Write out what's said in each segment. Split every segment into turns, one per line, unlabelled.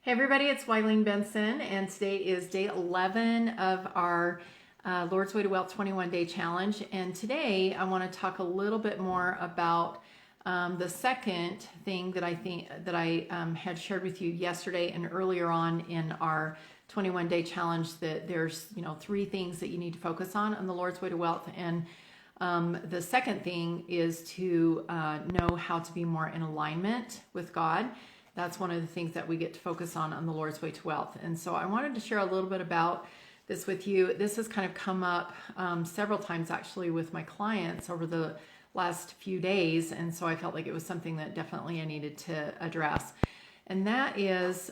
Hey everybody, it's Wileen Benson, and today is day 11 of our Lord's Way to Wealth 21-day challenge. And today I want to talk a little bit more about the second thing that I had shared with you yesterday and earlier on in our 21-day challenge. That there's three things that you need to focus on the Lord's Way to Wealth, and the second thing is to know how to be more in alignment with God. That's one of the things that we get to focus on the Lord's Way to Wealth. And so I wanted to share a little bit about this with you. This has kind of come up several times actually with my clients over the last few days. And so I felt like it was something that definitely I needed to address. And that is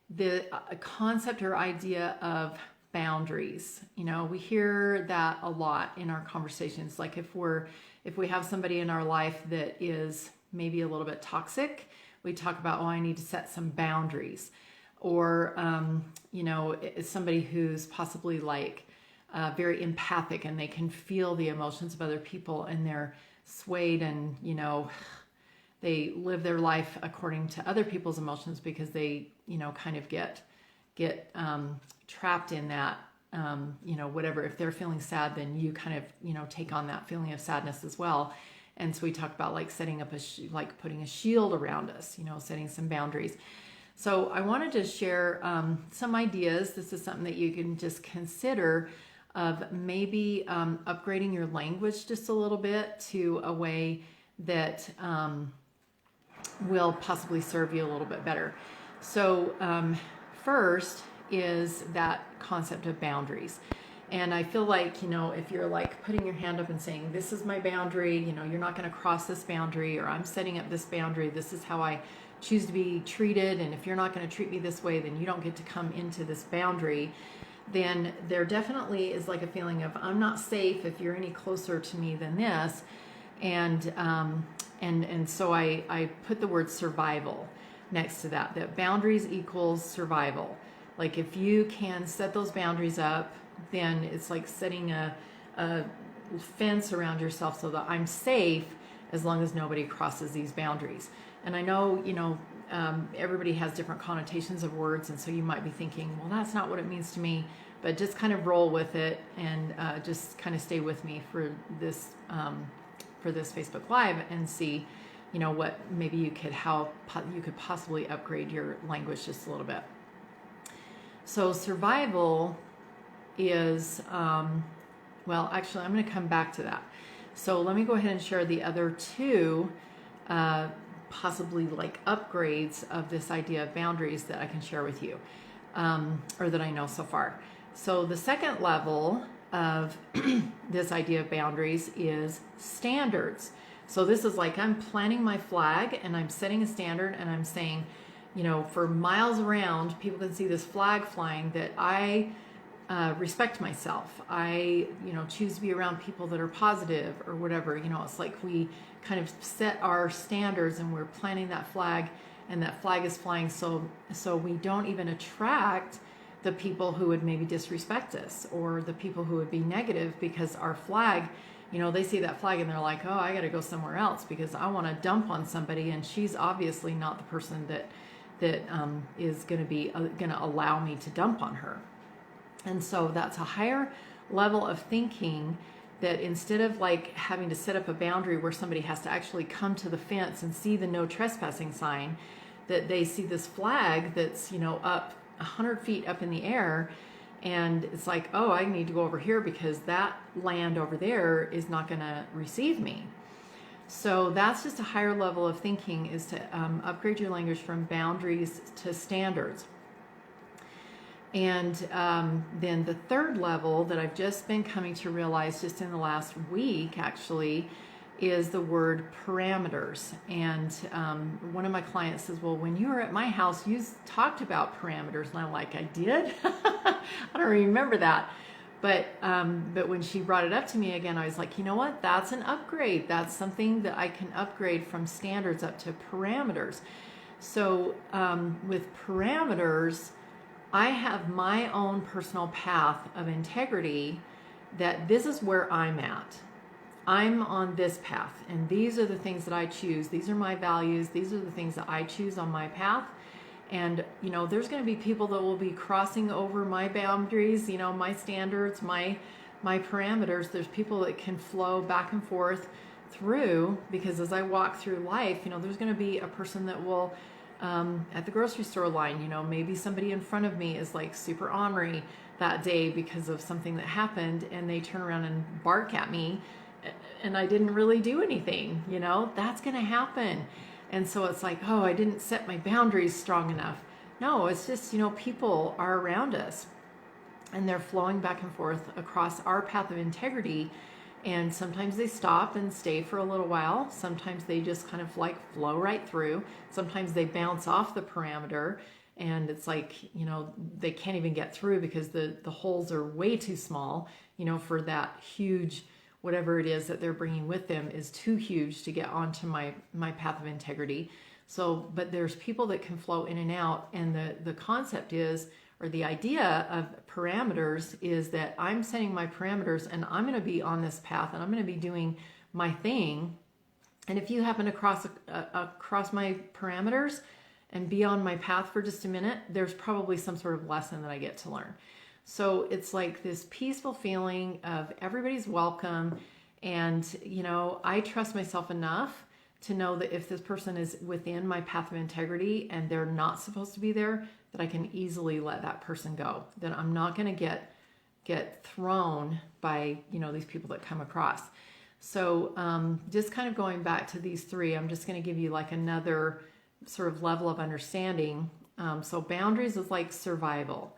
the concept or idea of boundaries. We hear that a lot in our conversations. Like if we have somebody in our life that is maybe a little bit toxic, we talk about, I need to set some boundaries. Or, it's somebody who's possibly like very empathic and they can feel the emotions of other people and they're swayed and, they live their life according to other people's emotions because they, kind of get trapped in that, whatever. If they're feeling sad, then you kind of, take on that feeling of sadness as well. And so we talk about like setting up putting a shield around us, setting some boundaries. So I wanted to share some ideas. This is something that you can just consider of maybe upgrading your language just a little bit to a way that will possibly serve you a little bit better. So first is that concept of boundaries. And I feel like, if you're like putting your hand up and saying, this is my boundary, you're not going to cross this boundary, or I'm setting up this boundary, this is how I choose to be treated, and if you're not going to treat me this way, then you don't get to come into this boundary, then there definitely is like a feeling of, I'm not safe if you're any closer to me than this. And so I put the word survival next to that boundaries equals survival. Like if you can set those boundaries up, then it's like setting a fence around yourself so that I'm safe as long as nobody crosses these boundaries. And I know, everybody has different connotations of words, and so you might be thinking, well, that's not what it means to me, but just kind of roll with it and just kind of stay with me for this Facebook Live and see, what maybe how you could possibly upgrade your language just a little bit. So survival is, actually, I'm going to come back to that. So let me go ahead and share the other two, possibly like upgrades of this idea of boundaries that I can share with you, or that I know so far. So the second level of this idea of boundaries is standards. So this is like I'm planting my flag and I'm setting a standard and I'm saying, for miles around, people can see this flag flying that I respect myself. I, choose to be around people that are positive or whatever. It's like we kind of set our standards and we're planting that flag, and that flag is flying so we don't even attract the people who would maybe disrespect us or the people who would be negative, because our flag, they see that flag and they're like, oh, I got to go somewhere else because I want to dump on somebody, and she's obviously not the person that is going to allow me to dump on her. And so that's a higher level of thinking, that instead of like having to set up a boundary where somebody has to actually come to the fence and see the no trespassing sign, that they see this flag that's, up 100 feet up in the air. And it's like, oh, I need to go over here because that land over there is not going to receive me. So that's just a higher level of thinking, is to upgrade your language from boundaries to standards. And then the third level that I've just been coming to realize just in the last week actually is the word parameters. And one of my clients says, well, when you were at my house, you talked about parameters. And I'm like, I did? I don't remember that. But when she brought it up to me again, I was like, you know what? That's an upgrade. That's something that I can upgrade from standards up to parameters. So with parameters, I have my own personal path of integrity, that this is where I'm at. I'm on this path, and these are the things that I choose. These are my values. These are the things that I choose on my path. And, there's going to be people that will be crossing over my boundaries, my standards, my parameters. There's people that can flow back and forth through, because as I walk through life, there's going to be a person that will, at the grocery store line, maybe somebody in front of me is like super ornery that day because of something that happened, and they turn around and bark at me, and I didn't really do anything. That's going to happen. And so it's like, oh, I didn't set my boundaries strong enough. No, it's just, people are around us, and they're flowing back and forth across our path of integrity. And sometimes they stop and stay for a little while. Sometimes they just kind of like flow right through. Sometimes they bounce off the parameter, and it's like, they can't even get through because the holes are way too small, for that huge, whatever it is that they're bringing with them is too huge to get onto my path of integrity. So, but there's people that can flow in and out, and the concept is, or the idea of parameters is that I'm setting my parameters, and I'm going to be on this path, and I'm going to be doing my thing. And if you happen to cross my parameters and be on my path for just a minute, there's probably some sort of lesson that I get to learn. So it's like this peaceful feeling of everybody's welcome. And, I trust myself enough to know that if this person is within my path of integrity and they're not supposed to be there, that I can easily let that person go. That I'm not going to get thrown by, these people that come across. So just kind of going back to these three, I'm just going to give you like another sort of level of understanding. So boundaries is like survival.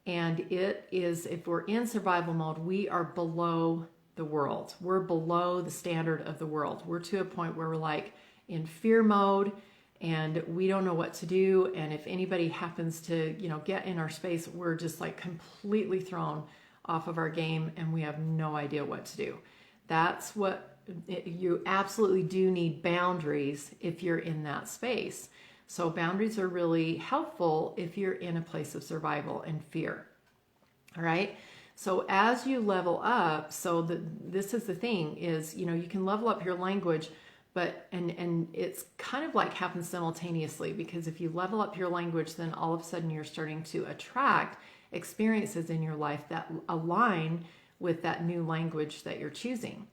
And it is, if we're in survival mode, we are below the world. We're below the standard of the world. We're to a point where we're like in fear mode, and we don't know what to do. And if anybody happens to, get in our space, we're just like completely thrown off of our game, and we have no idea what to do. That's what you absolutely do need, boundaries, if you're in that space. So boundaries are really helpful if you're in a place of survival and fear. All right. So as you level up, this is the thing is, you can level up your language, but, and it's kind of like happens simultaneously, because if you level up your language, then all of a sudden you're starting to attract experiences in your life that align with that new language that you're choosing.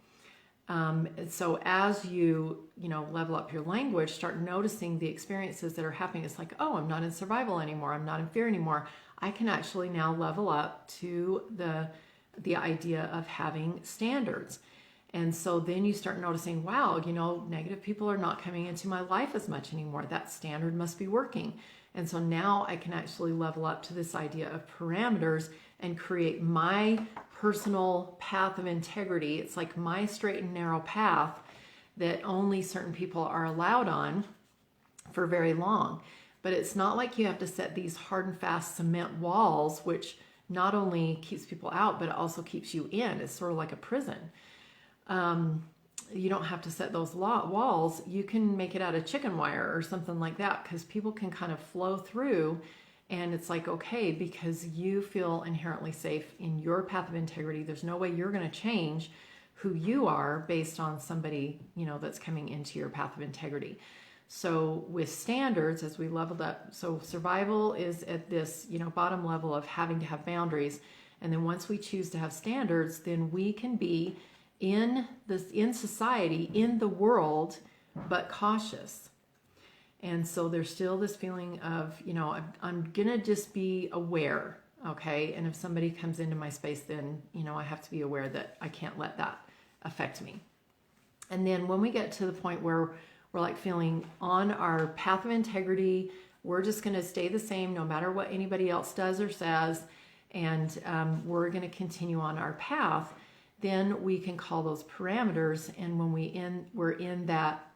So as you level up your language, start noticing the experiences that are happening. It's like, oh, I'm not in survival anymore. I'm not in fear anymore. I can actually now level up to the idea of having standards. And so then you start noticing, wow, negative people are not coming into my life as much anymore. That standard must be working. And so now I can actually level up to this idea of parameters and create my personal path of integrity. It's like my straight and narrow path that only certain people are allowed on for very long. But it's not like you have to set these hard and fast cement walls, which not only keeps people out, but it also keeps you in. It's sort of like a prison. You don't have to set those walls. You can make it out of chicken wire or something like that, because people can kind of flow through. And it's like, okay, because you feel inherently safe in your path of integrity, there's no way you're going to change who you are based on somebody, that's coming into your path of integrity. So with standards, as we leveled up, so survival is at this, bottom level of having to have boundaries. And then once we choose to have standards, then we can be in society, in the world, but cautious. And so there's still this feeling of, I'm going to just be aware, okay? And if somebody comes into my space, then, I have to be aware that I can't let that affect me. And then when we get to the point where we're like feeling on our path of integrity, we're just going to stay the same no matter what anybody else does or says, and we're going to continue on our path, then we can call those parameters. And when we're in that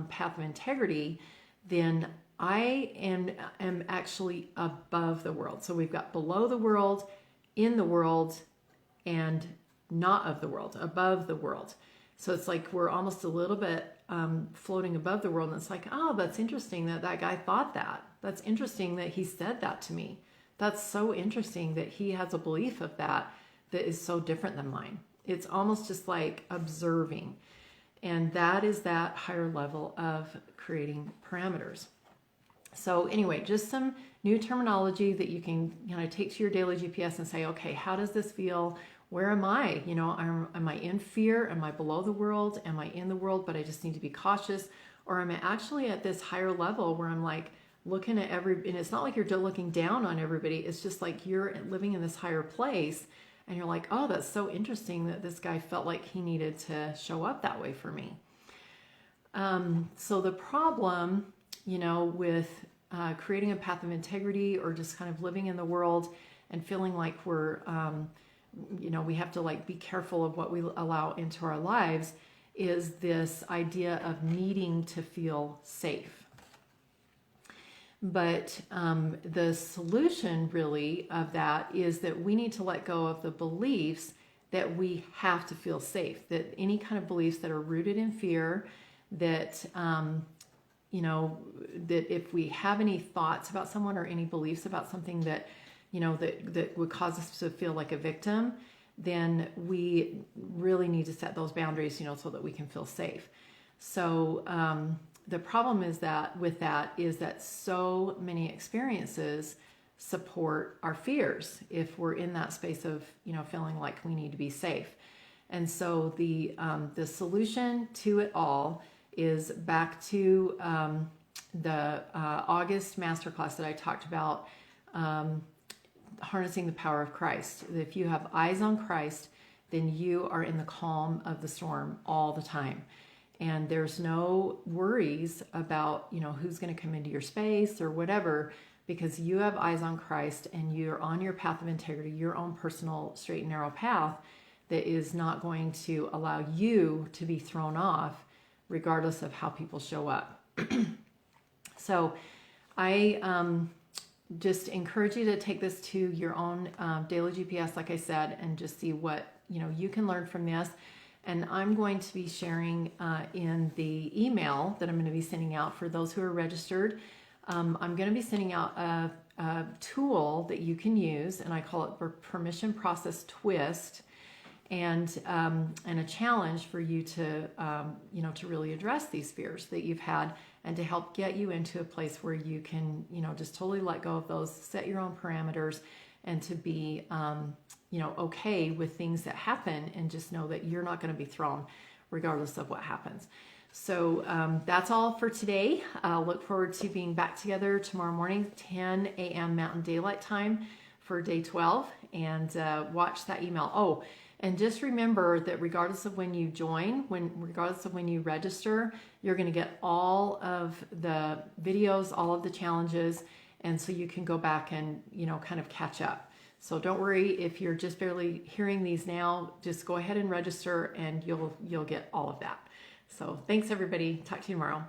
path of integrity, then I am actually above the world. So we've got below the world, in the world, and not of the world, above the world. So it's like we're almost a little bit floating above the world. And it's like, oh, that's interesting that guy thought that. That's interesting that he said that to me. That's so interesting that he has a belief of that is so different than mine. It's almost just like observing. And that is that higher level of creating parameters. So anyway, just some new terminology that you can take to your daily GPS and say, okay, how does this feel? Where am I? Am I in fear? Am I below the world? Am I in the world, but I just need to be cautious? Or am I actually at this higher level where I'm like looking at and it's not like you're looking down on everybody. It's just like you're living in this higher place and you're like, oh, that's so interesting that this guy felt like he needed to show up that way for me. So the problem, with creating a path of integrity or just kind of living in the world and feeling like we're, we have to like be careful of what we allow into our lives is this idea of needing to feel safe. But the solution really of that is that we need to let go of the beliefs that we have to feel safe, that any kind of beliefs that are rooted in fear, that that if we have any thoughts about someone or any beliefs about something that that would cause us to feel like a victim, then we really need to set those boundaries, so that we can feel safe. So the problem is that so many experiences support our fears if we're in that space of feeling like we need to be safe. And so the solution to it all is back to the August masterclass that I talked about, harnessing the power of Christ. If you have eyes on Christ, then you are in the calm of the storm all the time. And there's no worries about, who's going to come into your space or whatever, because you have eyes on Christ and you're on your path of integrity, your own personal straight and narrow path that is not going to allow you to be thrown off regardless of how people show up. So I just encourage you to take this to your own daily GPS, like I said, and just see what you can learn from this. And I'm going to be sharing in the email that I'm going to be sending out for those who are registered. I'm going to be sending out a tool that you can use, and I call it the Permission Process Twist, and a challenge for you to to really address these fears that you've had, and to help get you into a place where you can just totally let go of those, set your own parameters, and to be okay with things that happen, and just know that you're not going to be thrown regardless of what happens. So that's all for today. Look forward to being back together tomorrow morning, 10 a.m. Mountain Daylight Time for day 12, and watch that email. Oh, and just remember that regardless of when you join, regardless of when you register, you're going to get all of the videos, all of the challenges, and so you can go back and kind of catch up. So don't worry if you're just barely hearing these now. Just go ahead and register, and you'll get all of that. So thanks, everybody. Talk to you tomorrow.